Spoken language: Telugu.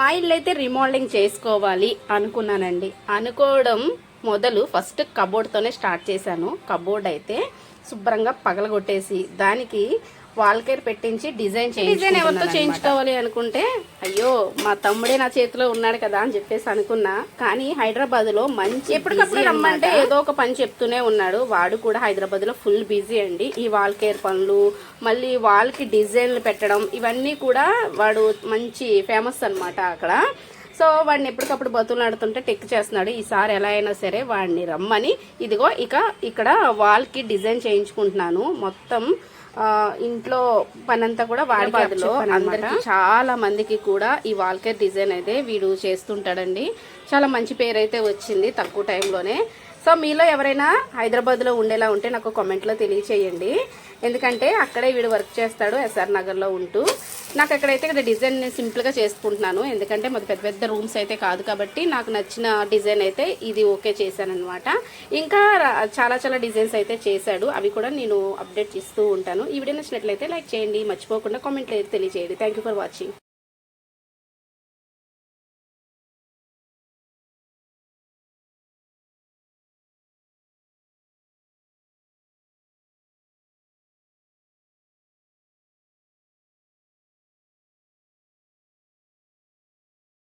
మా ఇల్లు అయితే రీమోడలింగ్ చేసుకోవాలి అనుకున్నానండి. అనుకోవడం మొదలు ఫస్ట్ కబోర్డ్తోనే స్టార్ట్ చేశాను. కబోర్డ్ అయితే శుభ్రంగా పగలగొట్టేసి దానికి వాల్ కేర్ పెట్టించి డిజైన్ ఎవరితో చేయించుకోవాలి అనుకుంటే అయ్యో మా తమ్ముడే నా చేతిలో ఉన్నాడు కదా అని చెప్పేసి అనుకున్నా. కానీ హైదరాబాద్ లో మంచి ఎప్పటికప్పుడు రమ్మంటే ఏదో ఒక పని చెప్తూనే ఉన్నాడు. వాడు కూడా హైదరాబాద్ లో ఫుల్ బిజీ అండి. ఈ వాల్ కేర్ పనులు, మళ్ళీ వాల్ కి డిజైన్లు పెట్టడం, ఇవన్నీ కూడా వాడు మంచి ఫేమస్ అన్నమాట అక్కడ. సో వాడిని ఎప్పటికప్పుడు బతులాడుతుంటే టెక్ చేస్తున్నాడు. ఈసారి ఎలా అయినా సరే వాడిని రమ్మని ఇదిగో ఇక్కడ వాల్ కి డిజైన్ చేయించుకుంటున్నాను. మొత్తం ఇంట్లో పనంతా కూడా వాడి గదిలో అందరికి చాలా మందికి కూడా ఈ వాల్ కేర్ డిజైన్ అయితే వీడు చేస్తుంటాడండి. చాలా మంచి పేరు అయితే వచ్చింది తక్కువ టైంలోనే. సో మీలో ఎవరైనా హైదరాబాద్లో ఉండేలా ఉంటే నాకు కామెంట్లో తెలియచేయండి. ఎందుకంటే అక్కడే వీడు వర్క్ చేస్తాడు ఎస్ఆర్ నగర్లో ఉంటూ. నాకు అక్కడైతే ఇక్కడ డిజైన్ సింపుల్గా చేసుకుంటున్నాను. ఎందుకంటే మాది పెద్ద పెద్ద రూమ్స్ అయితే కాదు కాబట్టి నాకు నచ్చిన డిజైన్ అయితే ఇది ఓకే చేశాను అనమాట. ఇంకా చాలా చాలా డిజైన్స్ అయితే చేశాడు. అవి కూడా నేను అప్డేట్ ఇస్తూ ఉంటాను. ఈ వీడియో నచ్చినట్లయితే లైక్ చేయండి, మర్చిపోకుండా కామెంట్లో తెలియజేయండి. Thank you for watching.